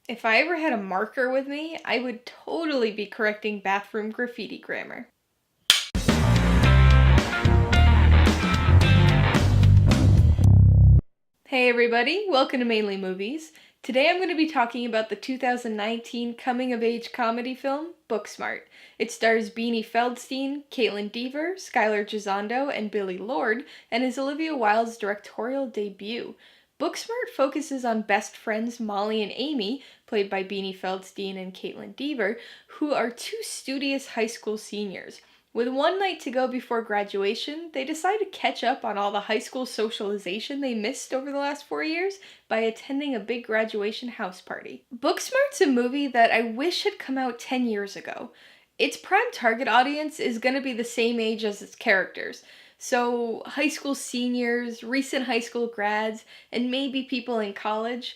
If I ever had a marker with me, I would totally be correcting bathroom graffiti grammar. Hey everybody, welcome to Mainely Movies. Today I'm going to be talking about the 2019 coming-of-age comedy film, Booksmart. It stars Beanie Feldstein, Kaitlyn, Skyler Gisondo, and Billie Lourd, and is Olivia Wilde's directorial debut. Booksmart focuses on best friends Molly and Amy, played by Beanie Feldstein and Kaitlyn, who are two studious high school seniors. With one night to go before graduation, they decide to catch up on all the high school socialization they missed over the last 4 years by attending a big graduation house party. Booksmart's a movie that I wish had come out 10 years ago. Its prime target audience is going to be the same age as its characters. So, high school seniors, recent high school grads, and maybe people in college.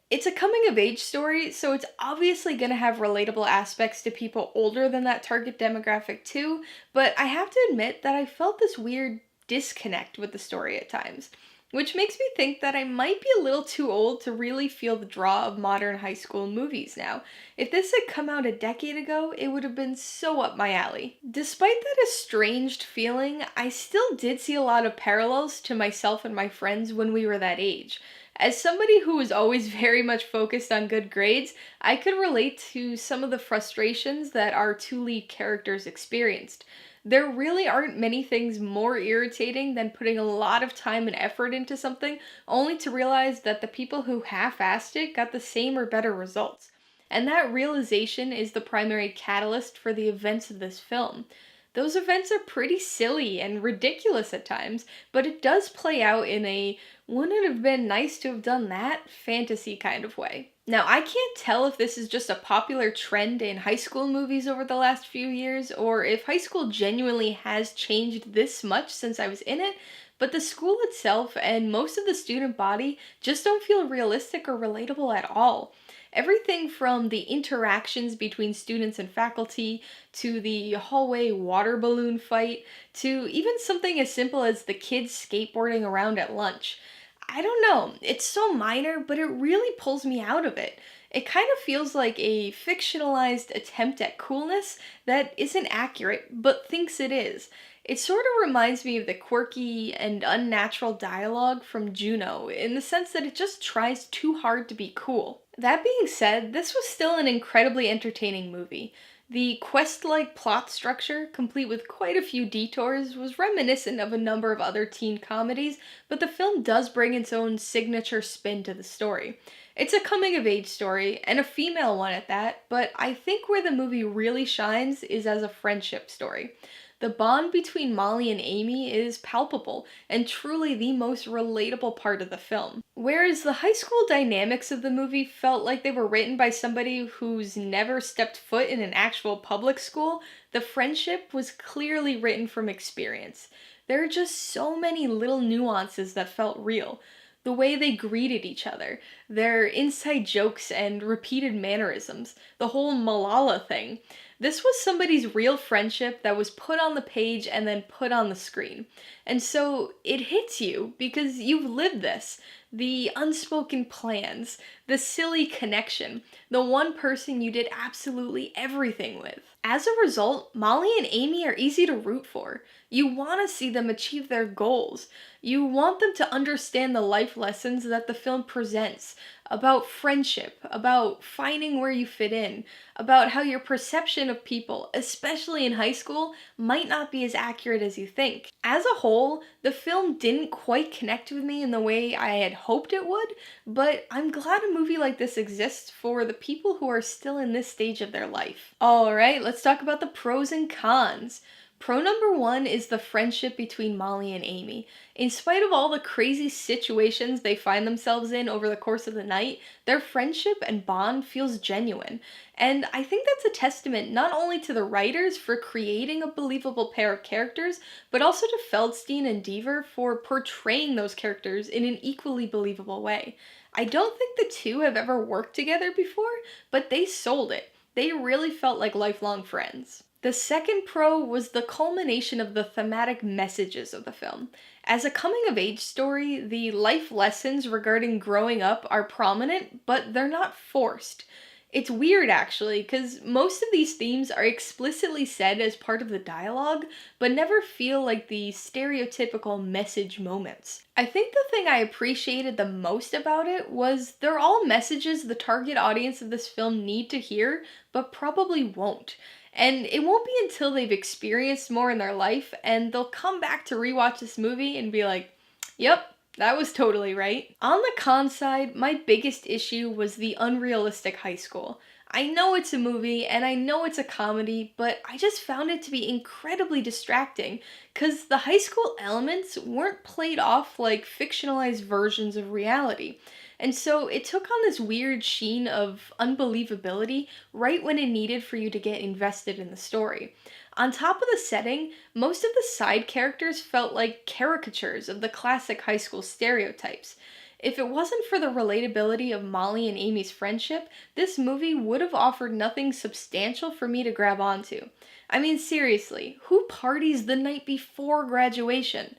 It's a coming of age story, so it's obviously going to have relatable aspects to people older than that target demographic too, but I have to admit that I felt this weird disconnect with the story at times, which makes me think that I might be a little too old to really feel the draw of modern high school movies now. If this had come out a decade ago, it would have been so up my alley. Despite that estranged feeling, I still did see a lot of parallels to myself and my friends when we were that age. As somebody who was always very much focused on good grades, I could relate to some of the frustrations that our two lead characters experienced. There really aren't many things more irritating than putting a lot of time and effort into something only to realize that the people who half-assed it got the same or better results. And that realization is the primary catalyst for the events of this film. Those events are pretty silly and ridiculous at times, but it does play out in a wouldn't it have been nice to have done that fantasy kind of way. Now, I can't tell if this is just a popular trend in high school movies over the last few years, or if high school genuinely has changed this much since I was in it, but the school itself and most of the student body just don't feel realistic or relatable at all. Everything from the interactions between students and faculty, to the hallway water balloon fight, to even something as simple as the kids skateboarding around at lunch. I don't know, it's so minor, but it really pulls me out of it. It kind of feels like a fictionalized attempt at coolness that isn't accurate, but thinks it is. It sort of reminds me of the quirky and unnatural dialogue from Juno, in the sense that it just tries too hard to be cool. That being said, this was still an incredibly entertaining movie. The quest-like plot structure, complete with quite a few detours, was reminiscent of a number of other teen comedies, but the film does bring its own signature spin to the story. It's a coming-of-age story, and a female one at that, but I think where the movie really shines is as a friendship story. The bond between Molly and Amy is palpable, and truly the most relatable part of the film. Whereas the high school dynamics of the movie felt like they were written by somebody who's never stepped foot in an actual public school, the friendship was clearly written from experience. There are just so many little nuances that felt real. The way they greeted each other, their inside jokes and repeated mannerisms, the whole Malala thing. This was somebody's real friendship that was put on the page and then put on the screen. And so it hits you because you've lived this. The unspoken plans, the silly connection, the one person you did absolutely everything with. As a result, Molly and Amy are easy to root for. You want to see them achieve their goals. You want them to understand the life lessons that the film presents about friendship, about finding where you fit in, about how your perception of people, especially in high school, might not be as accurate as you think. As a whole, the film didn't quite connect with me in the way I had hoped it would, but I'm glad a movie like this exists for the people who are still in this stage of their life. Alright, let's talk about the pros and cons. Pro number one is the friendship between Molly and Amy. In spite of all the crazy situations they find themselves in over the course of the night, their friendship and bond feels genuine. And I think that's a testament not only to the writers for creating a believable pair of characters, but also to Feldstein and Deaver for portraying those characters in an equally believable way. I don't think the two have ever worked together before, but they sold it. They really felt like lifelong friends. The second pro was the culmination of the thematic messages of the film. As a coming-of-age story, the life lessons regarding growing up are prominent, but they're not forced. It's weird, actually, because most of these themes are explicitly said as part of the dialogue, but never feel like the stereotypical message moments. I think the thing I appreciated the most about it was they're all messages the target audience of this film need to hear, but probably won't. And it won't be until they've experienced more in their life and they'll come back to rewatch this movie and be like, yep, that was totally right. On the con side, my biggest issue was the unrealistic high school. I know it's a movie and I know it's a comedy, but I just found it to be incredibly distracting because the high school elements weren't played off like fictionalized versions of reality. And so it took on this weird sheen of unbelievability right when it needed for you to get invested in the story. On top of the setting, most of the side characters felt like caricatures of the classic high school stereotypes. If it wasn't for the relatability of Molly and Amy's friendship, this movie would have offered nothing substantial for me to grab onto. I mean, seriously, who parties the night before graduation?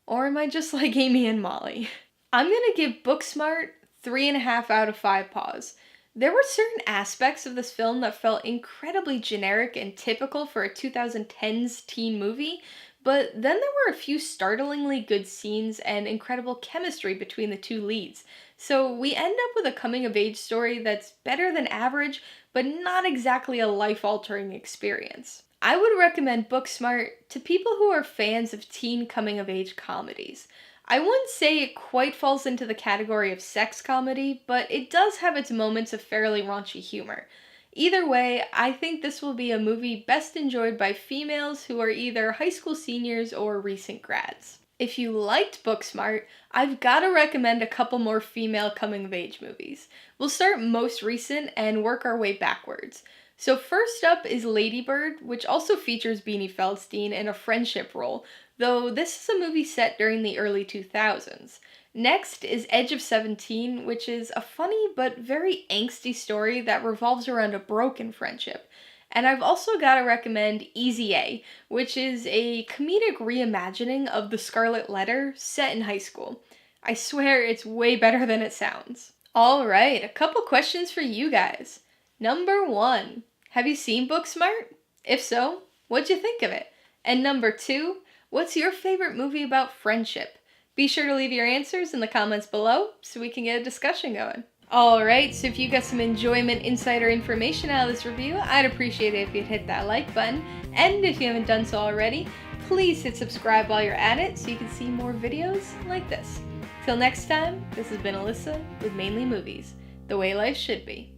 Or am I just like Amy and Molly? I'm gonna give Booksmart 3.5 out of 5 paws. There were certain aspects of this film that felt incredibly generic and typical for a 2010s teen movie, but then there were a few startlingly good scenes and incredible chemistry between the two leads. So we end up with a coming-of-age story that's better than average, but not exactly a life-altering experience. I would recommend Booksmart to people who are fans of teen coming-of-age comedies. I wouldn't say it quite falls into the category of sex comedy, but it does have its moments of fairly raunchy humor. Either way, I think this will be a movie best enjoyed by females who are either high school seniors or recent grads. If you liked Booksmart, I've got to recommend a couple more female coming-of-age movies. We'll start most recent and work our way backwards. So first up is Lady Bird, which also features Beanie Feldstein in a friendship role, though this is a movie set during the early 2000s. Next is Edge of 17, which is a funny but very angsty story that revolves around a broken friendship. And I've also got to recommend Easy A, which is a comedic reimagining of The Scarlet Letter set in high school. I swear it's way better than it sounds. Alright, a couple questions for you guys. Number 1, have you seen Booksmart? If so, what'd you think of it? And number 2, what's your favorite movie about friendship? Be sure to leave your answers in the comments below so we can get a discussion going. Alright, so if you got some enjoyment, insight, or information out of this review, I'd appreciate it if you'd hit that like button. And if you haven't done so already, please hit subscribe while you're at it so you can see more videos like this. Till next time, this has been Alyssa with Mainely Movies, the way life should be.